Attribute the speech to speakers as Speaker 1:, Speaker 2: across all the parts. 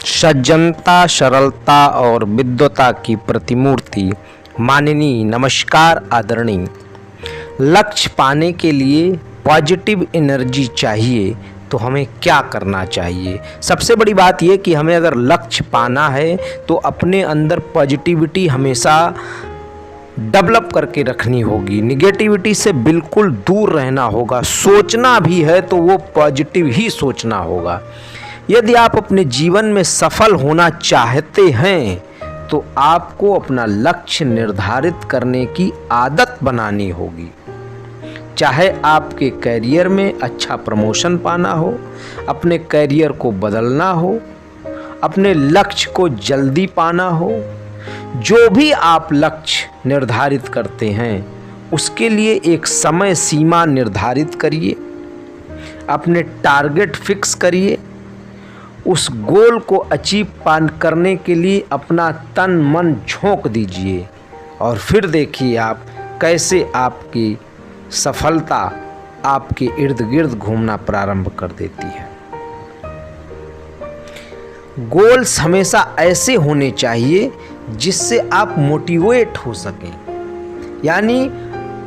Speaker 1: सज्जनता, सरलता और विद्वता की प्रतिमूर्ति माननीय, नमस्कार आदरणीय। लक्ष्य पाने के लिए पॉजिटिव एनर्जी चाहिए तो हमें क्या करना चाहिए? सबसे बड़ी बात यह कि हमें अगर लक्ष्य पाना है तो अपने अंदर पॉजिटिविटी हमेशा डेवलप करके रखनी होगी। निगेटिविटी से बिल्कुल दूर रहना होगा। सोचना भी है तो वो पॉजिटिव ही सोचना होगा। यदि आप अपने जीवन में सफल होना चाहते हैं तो आपको अपना लक्ष्य निर्धारित करने की आदत बनानी होगी। चाहे आपके करियर में अच्छा प्रमोशन पाना हो, अपने करियर को बदलना हो, अपने लक्ष्य को जल्दी पाना हो, जो भी आप लक्ष्य निर्धारित करते हैं उसके लिए एक समय सीमा निर्धारित करिए, अपने टारगेट फिक्स करिए, उस गोल को अचीव करने के लिए अपना तन मन झोंक दीजिए और फिर देखिए आप कैसे आपकी सफलता आपके इर्द गिर्द घूमना प्रारंभ कर देती है। गोल्स हमेशा ऐसे होने चाहिए जिससे आप मोटिवेट हो सकें, यानी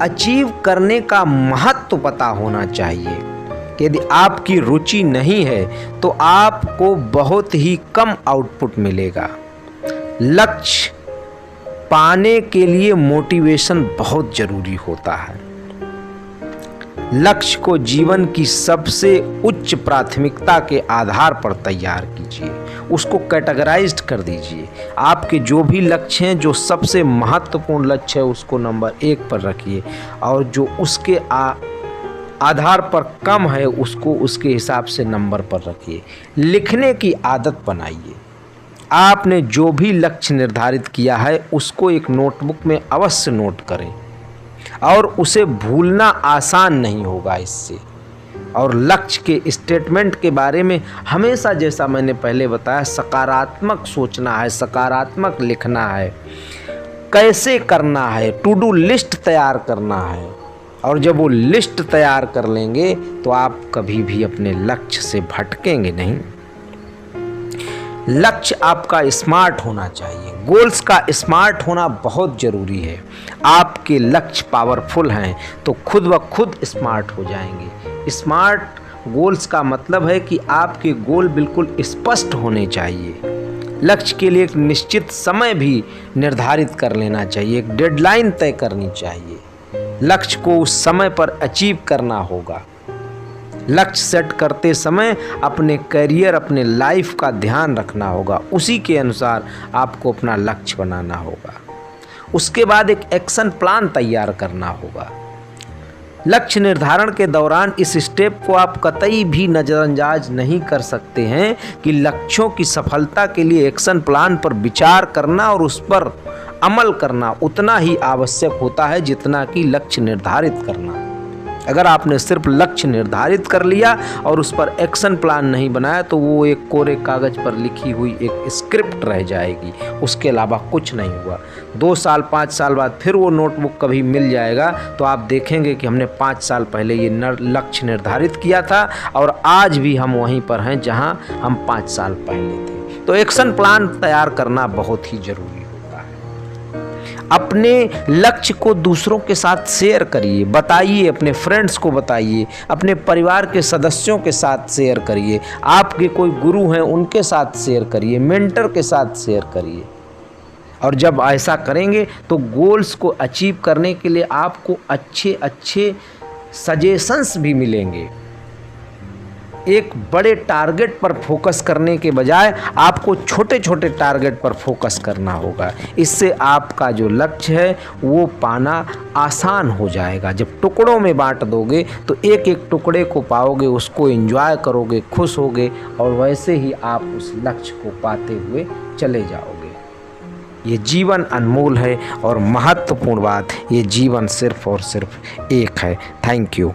Speaker 1: अचीव करने का महत्व पता होना चाहिए। यदि आपकी रुचि नहीं है तो आपको बहुत ही कम आउटपुट मिलेगा। लक्ष्य पाने के लिए मोटिवेशन बहुत जरूरी होता है। लक्ष्य को जीवन की सबसे उच्च प्राथमिकता के आधार पर तैयार कीजिए, उसको कैटेगराइज्ड कर दीजिए। आपके जो भी लक्ष्य हैं, जो सबसे महत्वपूर्ण लक्ष्य है उसको नंबर 1 पर रखिए और जो उसके आधार पर कम है उसको उसके हिसाब से नंबर पर रखिए। लिखने की आदत बनाइए। आपने जो भी लक्ष्य निर्धारित किया है उसको एक नोटबुक में अवश्य नोट करें और उसे भूलना आसान नहीं होगा इससे। और लक्ष्य के स्टेटमेंट के बारे में हमेशा, जैसा मैंने पहले बताया, सकारात्मक सोचना है, सकारात्मक लिखना है, कैसे करना है, टू डू लिस्ट तैयार करना है। और जब वो लिस्ट तैयार कर लेंगे तो आप कभी भी अपने लक्ष्य से भटकेंगे नहीं। लक्ष्य आपका स्मार्ट होना चाहिए। गोल्स का स्मार्ट होना बहुत ज़रूरी है। आपके लक्ष्य पावरफुल हैं तो खुद ब खुद स्मार्ट हो जाएंगे। स्मार्ट गोल्स का मतलब है कि आपके गोल बिल्कुल स्पष्ट होने चाहिए। लक्ष्य के लिए एक निश्चित समय भी निर्धारित कर लेना चाहिए, एक डेडलाइन तय करनी चाहिए। लक्ष्य को उस समय पर अचीव करना होगा। लक्ष्य सेट करते समय अपने करियर, अपने लाइफ का ध्यान रखना होगा। उसी के अनुसार आपको अपना लक्ष्य बनाना होगा। उसके बाद एक एक्शन प्लान तैयार करना होगा। लक्ष्य निर्धारण के दौरान इस स्टेप को आप कतई भी नज़रअंदाज नहीं कर सकते हैं कि लक्ष्यों की सफलता के लिए एक्शन प्लान पर विचार करना और उस पर अमल करना उतना ही आवश्यक होता है जितना कि लक्ष्य निर्धारित करना। अगर आपने सिर्फ लक्ष्य निर्धारित कर लिया और उस पर एक्शन प्लान नहीं बनाया तो वो एक कोरे कागज पर लिखी हुई एक स्क्रिप्ट रह जाएगी, उसके अलावा कुछ नहीं हुआ। 2 साल 5 साल बाद फिर वो नोटबुक कभी मिल जाएगा तो आप देखेंगे कि हमने 5 साल पहले ये लक्ष्य निर्धारित किया था और आज भी हम वहीं पर हैं जहां हम 5 साल पहले थे। तो एक्शन प्लान तैयार करना बहुत ही जरूरी है। अपने लक्ष्य को दूसरों के साथ शेयर करिए, बताइए, अपने फ्रेंड्स को बताइए, अपने परिवार के सदस्यों के साथ शेयर करिए, आपके कोई गुरु हैं उनके साथ शेयर करिए, मेंटर के साथ शेयर करिए। और जब ऐसा करेंगे तो गोल्स को अचीव करने के लिए आपको अच्छे अच्छे सजेशंस भी मिलेंगे। एक बड़े टारगेट पर फोकस करने के बजाय आपको छोटे छोटे टारगेट पर फोकस करना होगा। इससे आपका जो लक्ष्य है वो पाना आसान हो जाएगा। जब टुकड़ों में बांट दोगे तो एक एक टुकड़े को पाओगे, उसको एंजॉय करोगे, खुश होगे और वैसे ही आप उस लक्ष्य को पाते हुए चले जाओगे। ये जीवन अनमोल है और महत्वपूर्ण बात, ये जीवन सिर्फ और सिर्फ एक है। Thank you.